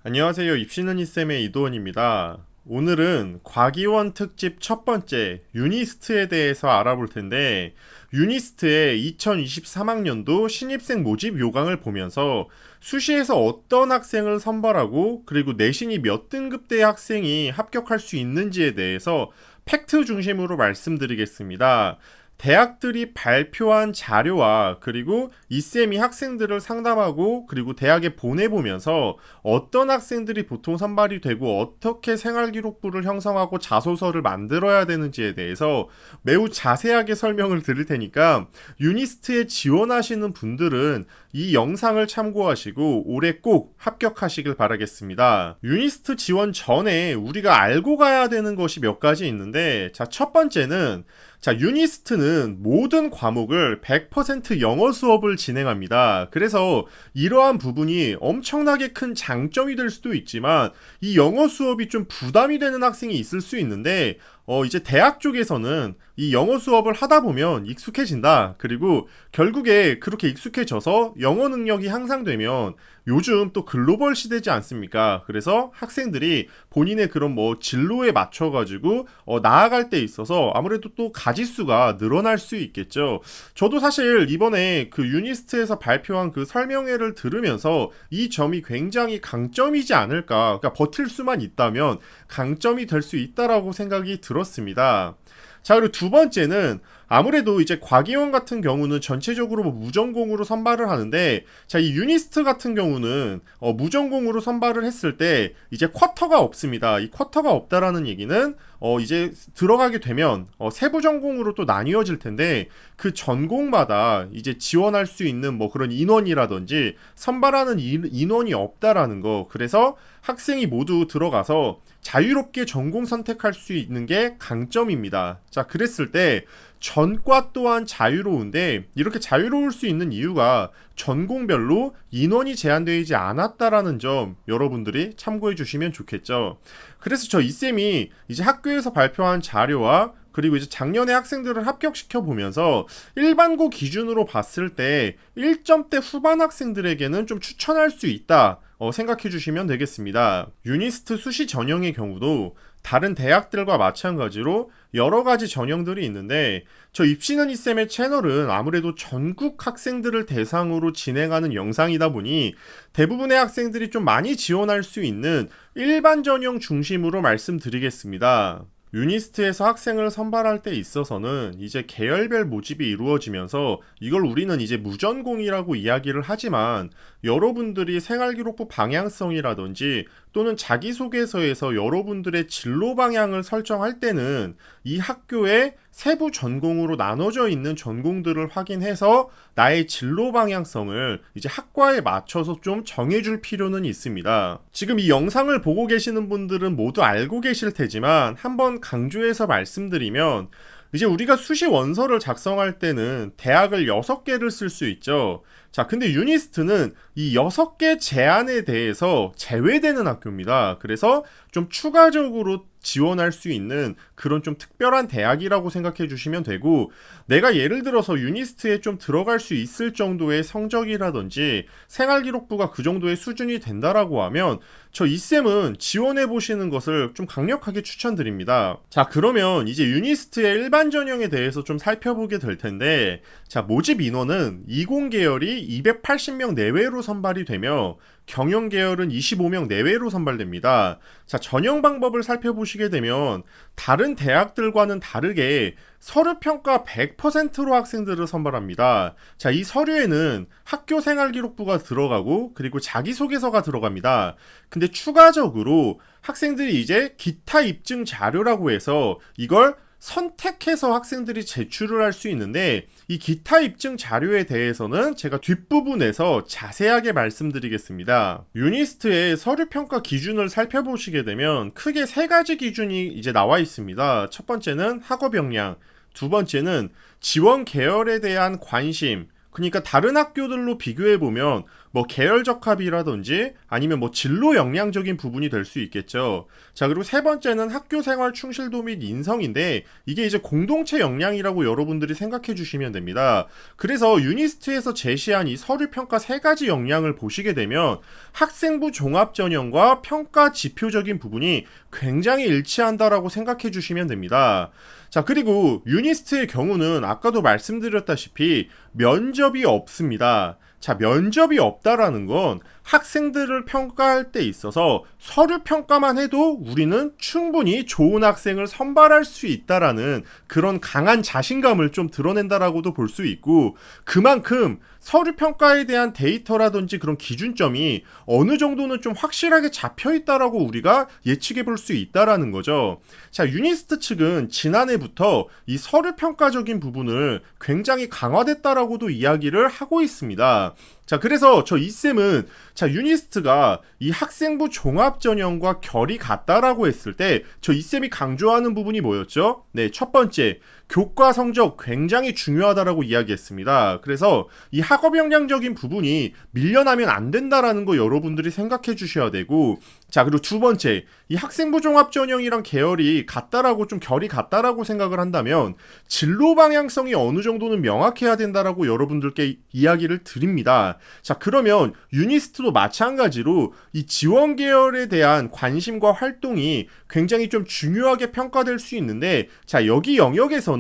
안녕하세요. 입시는 이쌤의 이도원입니다. 오늘은 과기원 특집 첫 번째 유니스트에 대해서 알아볼 텐데, 유니스트의 2023학년도 신입생 모집 요강을 보면서 수시에서 어떤 학생을 선발하고 그리고 내신이 몇 등급대의 학생이 합격할 수 있는지에 대해서 팩트 중심으로 말씀드리겠습니다. 대학들이 발표한 자료와 그리고 이쌤이 학생들을 상담하고 그리고 대학에 보내보면서 어떤 학생들이 보통 선발이 되고 어떻게 생활기록부를 형성하고 자소서를 만들어야 되는지에 대해서 매우 자세하게 설명을 드릴 테니까 유니스트에 지원하시는 분들은 이 영상을 참고하시고 올해 꼭 합격하시길 바라겠습니다. 유니스트 지원 전에 우리가 알고 가야 되는 것이 몇 가지 있는데, 첫 번째는 유니스트는 모든 과목을 100% 영어 수업을 진행합니다. 그래서 이러한 부분이 엄청나게 큰 장점이 될 수도 있지만 이 영어 수업이 좀 부담이 되는 학생이 있을 수 있는데, 이제 대학 쪽에서는 이 영어 수업을 하다 보면 익숙해진다. 그리고 결국에 그렇게 익숙해져서 영어 능력이 향상되면 요즘 또 글로벌 시대지 않습니까? 그래서 학생들이 본인의 그런 진로에 맞춰가지고 나아갈 때 있어서 아무래도 또 가지수가 늘어날 수 있겠죠. 저도 사실 이번에 그 유니스트에서 발표한 그 설명회를 들으면서 이 점이 굉장히 강점이지 않을까. 그러니까 버틸 수만 있다면 강점이 될 수 있다라고 생각이 들었습니다. 자, 그리고 두 번째는 아무래도 이제 과기원 같은 경우는 전체적으로 무전공으로 선발을 하는데, 이 유니스트 같은 경우는 무전공으로 선발을 했을 때 이제 쿼터가 없습니다. 이 쿼터가 없다라는 얘기는 이제 들어가게 되면 세부 전공으로 또 나뉘어질 텐데, 그 전공마다 이제 지원할 수 있는 그런 인원이라든지 선발하는 인원이 없다라는 거. 그래서 학생이 모두 들어가서 자유롭게 전공 선택할 수 있는 게 강점입니다. 자, 그랬을 때 전과 또한 자유로운데, 이렇게 자유로울 수 있는 이유가 전공별로 인원이 제한되지 않았다라는 점 여러분들이 참고해 주시면 좋겠죠. 그래서 저 이쌤이 이제 학교에서 발표한 자료와 그리고 이제 작년에 학생들을 합격시켜 보면서 일반고 기준으로 봤을 때 1점대 후반 학생들에게는 좀 추천할 수 있다 생각해 주시면 되겠습니다. 유니스트 수시 전형의 경우도 다른 대학들과 마찬가지로 여러 가지 전형들이 있는데, 저 입시는 이쌤의 채널은 아무래도 전국 학생들을 대상으로 진행하는 영상이다 보니 대부분의 학생들이 좀 많이 지원할 수 있는 일반 전형 중심으로 말씀드리겠습니다. 유니스트에서 학생을 선발할 때 있어서는 이제 계열별 모집이 이루어지면서 이걸 우리는 이제 무전공이라고 이야기를 하지만, 여러분들이 생활기록부 방향성이라든지 또는 자기소개서에서 여러분들의 진로 방향을 설정할 때는 이 학교의 세부 전공으로 나눠져 있는 전공들을 확인해서 나의 진로 방향성을 이제 학과에 맞춰서 좀 정해줄 필요는 있습니다. 지금 이 영상을 보고 계시는 분들은 모두 알고 계실 테지만 한번 강조해서 말씀드리면, 이제 우리가 수시 원서를 작성할 때는 대학을 6개를 쓸 수 있죠. 자, 근데 유니스트는 이 6개 제한에 대해서 제외되는 학교입니다. 그래서 좀 추가적으로 지원할 수 있는 그런 좀 특별한 대학이라고 생각해 주시면 되고, 내가 예를 들어서 유니스트에 좀 들어갈 수 있을 정도의 성적이라든지 생활기록부가 그 정도의 수준이 된다라고 하면 저 이쌤은 지원해 보시는 것을 좀 강력하게 추천드립니다. 자, 그러면 이제 유니스트의 일반 전형에 대해서 좀 살펴보게 될 텐데, 자, 모집 인원은 이공 계열이 280명 내외로 선발이 되며 경영 계열은 25명 내외로 선발됩니다. 자, 전형 방법을 살펴보시게 되면 다른 대학들과는 다르게 서류 평가 100%로 학생들을 선발합니다. 자, 이 서류에는 학교 생활 기록부가 들어가고 그리고 자기소개서가 들어갑니다. 근데 추가적으로 학생들이 이제 기타 입증 자료라고 해서 이걸 선택해서 학생들이 제출을 할 수 있는데, 이 기타 입증 자료에 대해서는 제가 뒷부분에서 자세하게 말씀드리겠습니다. 유니스트의 서류 평가 기준을 살펴보시게 되면 크게 세 가지 기준이 이제 나와 있습니다. 첫 번째는 학업 역량, 두 번째는 지원 계열에 대한 관심, 그러니까 다른 학교들로 비교해보면 뭐 계열 적합이라든지 아니면 뭐 진로 역량적인 부분이 될 수 있겠죠. 자, 그리고 세 번째는 학교 생활 충실도 및 인성인데 이게 이제 공동체 역량이라고 여러분들이 생각해 주시면 됩니다. 그래서 유니스트에서 제시한 이 서류 평가 세 가지 역량을 보시게 되면 학생부 종합 전형과 평가 지표적인 부분이 굉장히 일치한다라고 생각해 주시면 됩니다. 자, 그리고 유니스트의 경우는 아까도 말씀드렸다시피 면접이 없습니다. 자, 면접이 없다라는 건 학생들을 평가할 때 있어서 서류 평가만 해도 우리는 충분히 좋은 학생을 선발할 수 있다라는 그런 강한 자신감을 좀 드러낸다라고도 볼 수 있고, 그만큼 서류 평가에 대한 데이터라든지 그런 기준점이 어느 정도는 좀 확실하게 잡혀 있다라고 우리가 예측해 볼 수 있다라는 거죠. 자, 유니스트 측은 지난해부터 이 서류 평가적인 부분을 굉장히 강화됐다라고도 이야기를 하고 있습니다. 자, 그래서 저 이쌤은 자, 유니스트가 이 학생부 종합 전형과 결이 같다라고 했을 때 저 이쌤이 강조하는 부분이 뭐였죠? 네, 첫 번째, 교과 성적 굉장히 중요하다라고 이야기했습니다. 그래서 이 학업 역량적인 부분이 밀려나면 안 된다라는 거 여러분들이 생각해 주셔야 되고, 자, 그리고 두 번째, 이 학생부 종합 전형이랑 계열이 같다라고 좀 결이 같다라고 생각을 한다면 진로 방향성이 어느 정도는 명확해야 된다라고 여러분들께 이야기를 드립니다. 자, 그러면 유니스트도 마찬가지로 이 지원 계열에 대한 관심과 활동이 굉장히 좀 중요하게 평가될 수 있는데, 자, 여기 영역에서는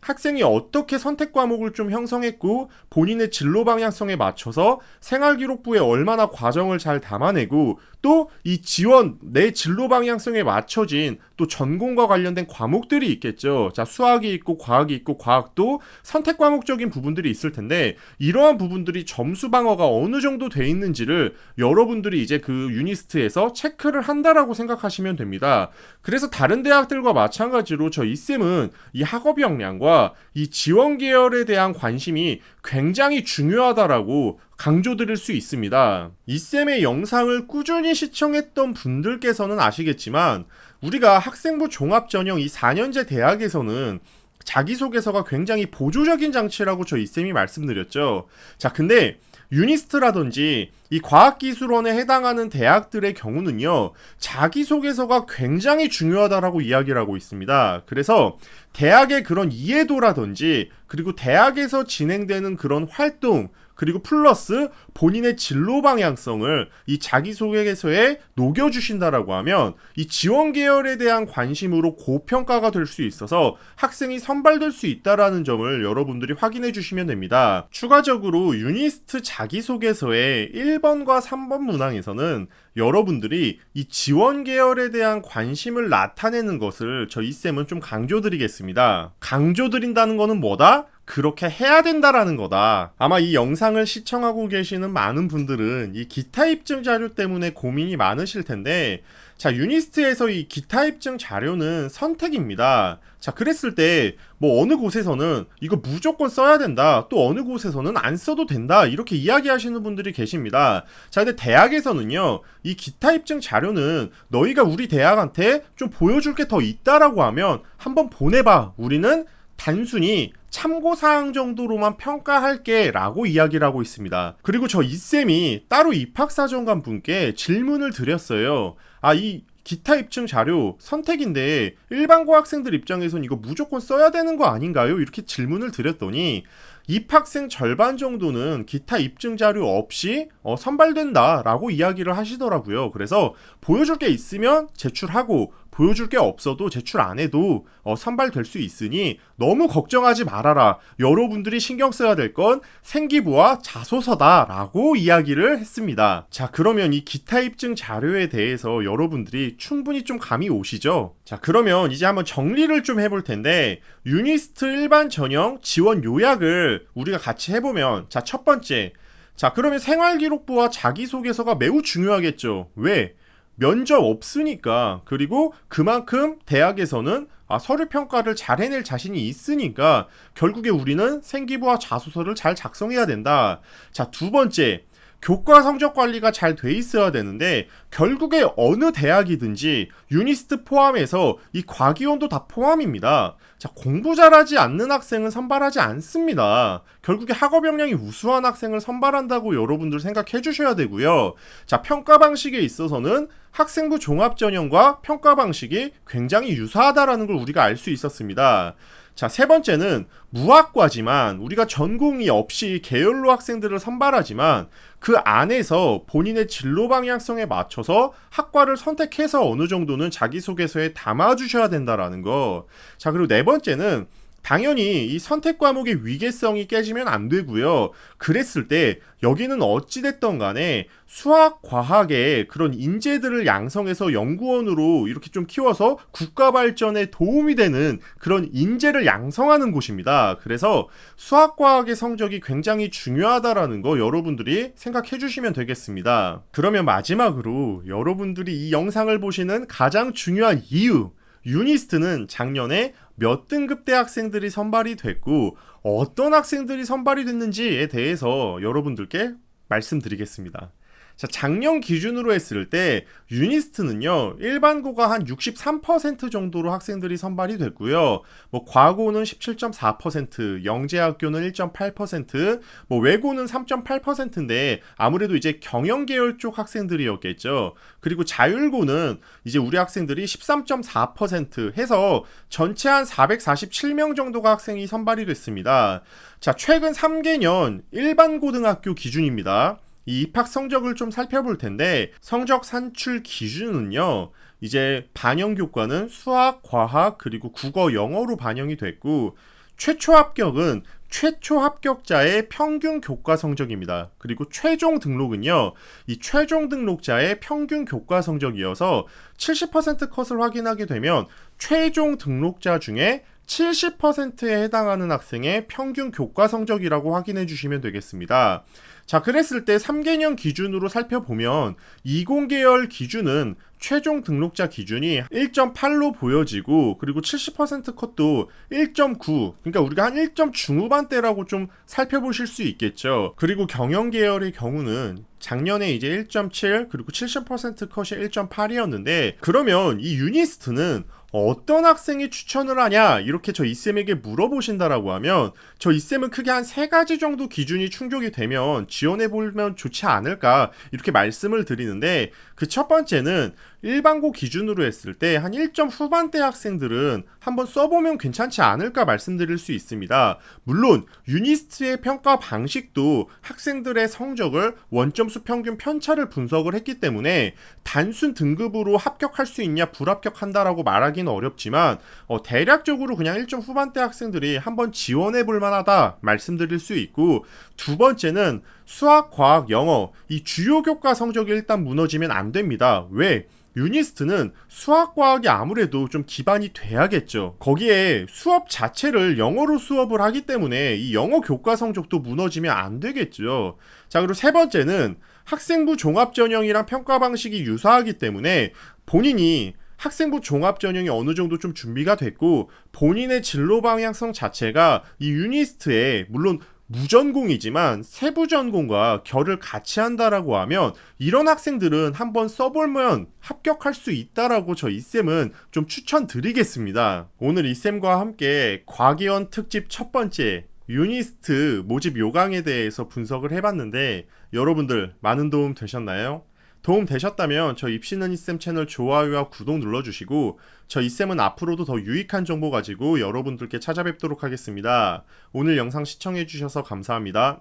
학생이 어떻게 선택 과목을 좀 형성했고 본인의 진로 방향성에 맞춰서 생활기록부에 얼마나 과정을 잘 담아내고 또 이 지원 내 진로 방향성에 맞춰진 또 전공과 관련된 과목들이 있겠죠. 자, 수학이 있고 과학이 있고 과학도 선택 과목적인 부분들이 있을 텐데 이러한 부분들이 점수 방어가 어느 정도 돼 있는지를 여러분들이 이제 그 유니스트에서 체크를 한다라고 생각하시면 됩니다. 그래서 다른 대학들과 마찬가지로 저 이쌤은 이 학업 역량과 이 지원 계열에 대한 관심이 굉장히 중요하다라고 강조드릴 수 있습니다. 이쌤의 영상을 꾸준히 시청했던 분들께서는 아시겠지만 우리가 학생부 종합전형 이 4년제 대학에서는 자기소개서가 굉장히 보조적인 장치라고 저 이쌤이 말씀드렸죠. 자, 근데 유니스트라든지 이 과학기술원에 해당하는 대학들의 경우는요, 자기소개서가 굉장히 중요하다라고 이야기를 하고 있습니다. 그래서 대학의 그런 이해도라든지 그리고 대학에서 진행되는 그런 활동 그리고 플러스 본인의 진로 방향성을 이 자기소개서에 녹여주신다라고 하면 이 지원 계열에 대한 관심으로 고평가가 될 수 있어서 학생이 선발될 수 있다라는 점을 여러분들이 확인해 주시면 됩니다. 추가적으로 유니스트 자기소개서의 1번과 3번 문항에서는 여러분들이 이 지원 계열에 대한 관심을 나타내는 것을 저 이쌤은 좀 강조드리겠습니다. 강조드린다는 거는 뭐다? 그렇게 해야 된다라는 거다. 아마 이 영상을 시청하고 계시는 많은 분들은 이 기타 입증 자료 때문에 고민이 많으실 텐데, 자, 유니스트에서 이 기타 입증 자료는 선택입니다. 자, 그랬을 때 뭐 어느 곳에서는 이거 무조건 써야 된다, 또 어느 곳에서는 안 써도 된다, 이렇게 이야기하시는 분들이 계십니다. 자, 근데 대학에서는요, 이 기타 입증 자료는 너희가 우리 대학한테 좀 보여줄 게 더 있다라고 하면 한번 보내봐. 우리는 단순히 참고사항 정도로만 평가할게 라고 이야기를 하고 있습니다. 그리고 저 이쌤이 따로 입학사정관 분께 질문을 드렸어요. 이 기타 입증 자료 선택인데 일반고 학생들 입장에선 이거 무조건 써야 되는 거 아닌가요? 이렇게 질문을 드렸더니 입학생 절반 정도는 기타 입증 자료 없이 선발된다라고 이야기를 하시더라고요. 그래서 보여줄 게 있으면 제출하고 보여줄 게 없어도 제출 안 해도 선발될 수 있으니 너무 걱정하지 말아라. 여러분들이 신경 써야 될 건 생기부와 자소서다라고 이야기를 했습니다. 자, 그러면 이 기타 입증 자료에 대해서 여러분들이 충분히 좀 감이 오시죠? 자, 그러면 이제 한번 정리를 좀 해볼 텐데 유니스트 일반 전형 지원 요약을 우리가 같이 해보면, 자, 첫 번째, 자, 그러면 생활기록부와 자기소개서가 매우 중요하겠죠. 왜? 면접 없으니까. 그리고 그만큼 대학에서는 서류 평가를 잘 해낼 자신이 있으니까 결국에 우리는 생기부와 자소서를 잘 작성해야 된다. 자, 두 번째, 교과 성적 관리가 잘 돼 있어야 되는데 결국에 어느 대학이든지 유니스트 포함해서 이 과기원도 다 포함입니다. 자, 공부 잘하지 않는 학생은 선발하지 않습니다. 결국에 학업 역량이 우수한 학생을 선발한다고 여러분들 생각해 주셔야 되고요. 자, 평가 방식에 있어서는 학생부 종합전형과 평가 방식이 굉장히 유사하다라는 걸 우리가 알 수 있었습니다. 자, 세 번째는 무학과지만 우리가 전공이 없이 계열로 학생들을 선발하지만 그 안에서 본인의 진로 방향성에 맞춰서 학과를 선택해서 어느 정도는 자기소개서에 담아주셔야 된다라는 거. 자, 그리고 네 번째는 당연히 이 선택 과목의 위계성이 깨지면 안 되고요. 그랬을 때 여기는 어찌됐던 간에 수학, 과학의 그런 인재들을 양성해서 연구원으로 이렇게 좀 키워서 국가 발전에 도움이 되는 그런 인재를 양성하는 곳입니다. 그래서 수학, 과학의 성적이 굉장히 중요하다라는 거 여러분들이 생각해 주시면 되겠습니다. 그러면 마지막으로 여러분들이 이 영상을 보시는 가장 중요한 이유, 유니스트는 작년에 몇 등급 대학생들이 선발이 됐고 어떤 학생들이 선발이 됐는지에 대해서 여러분들께 말씀드리겠습니다. 자, 작년 기준으로 했을 때 유니스트는요 일반고가 한 63% 정도로 학생들이 선발이 됐고요. 뭐 과고는 17.4%, 영재학교는 1.8%, 뭐 외고는 3.8%인데 아무래도 이제 경영계열 쪽 학생들이었겠죠. 그리고 자율고는 이제 우리 학생들이 13.4% 해서 전체 한 447명 정도가 학생이 선발이 됐습니다. 자, 최근 3개년 일반 고등학교 기준입니다. 이 입학 성적을 좀 살펴볼 텐데 성적 산출 기준은요 이제 반영 교과는 수학, 과학 그리고 국어, 영어로 반영이 됐고 최초 합격은 최초 합격자의 평균 교과 성적입니다. 그리고 최종 등록은요 이 최종 등록자의 평균 교과 성적이어서 70% 컷을 확인하게 되면 최종 등록자 중에 70%에 해당하는 학생의 평균 교과 성적이라고 확인해 주시면 되겠습니다. 자, 그랬을 때 3개년 기준으로 살펴보면 20계열 기준은 최종 등록자 기준이 1.8로 보여지고 그리고 70% 컷도 1.9, 그러니까 우리가 한 1점 중후반대라고 좀 살펴보실 수 있겠죠. 그리고 경영계열의 경우는 작년에 이제 1.7 그리고 70% 컷이 1.8이었는데 그러면 이 유니스트는 어떤 학생이 추천을 하냐 이렇게 저 이쌤에게 물어보신다라고 하면 저 이쌤은 크게 한 3가지 정도 기준이 충족이 되면 지원해보면 좋지 않을까 이렇게 말씀을 드리는데 그 첫 번째는 일반고 기준으로 했을 때 한 1점 후반대 학생들은 한번 써보면 괜찮지 않을까 말씀드릴 수 있습니다. 물론 유니스트의 평가 방식도 학생들의 성적을 원점수 평균 편차를 분석을 했기 때문에 단순 등급으로 합격할 수 있냐 불합격한다라고 말하기는 어렵지만 대략적으로 그냥 1점 후반대 학생들이 한번 지원해볼 만하다 말씀드릴 수 있고 두 번째는 수학, 과학, 영어 이 주요 교과 성적이 일단 무너지면 안 됩니다. 왜? 유니스트는 수학, 과학이 아무래도 좀 기반이 돼야겠죠. 거기에 수업 자체를 영어로 수업을 하기 때문에 이 영어 교과 성적도 무너지면 안 되겠죠. 자, 그리고 세 번째는 학생부 종합전형이랑 평가 방식이 유사하기 때문에 본인이 학생부 종합전형이 어느 정도 좀 준비가 됐고 본인의 진로 방향성 자체가 이 유니스트에 물론 무전공이지만 세부전공과 결을 같이 한다라고 하면 이런 학생들은 한번 써보면 합격할 수 있다라고 저 이쌤은 좀 추천드리겠습니다. 오늘 이쌤과 함께 과기원 특집 첫 번째 유니스트 모집 요강에 대해서 분석을 해봤는데 여러분들 많은 도움 되셨나요? 도움 되셨다면 저 입시는 이쌤 채널 좋아요와 구독 눌러주시고 저 이쌤은 앞으로도 더 유익한 정보 가지고 여러분들께 찾아뵙도록 하겠습니다. 오늘 영상 시청해주셔서 감사합니다.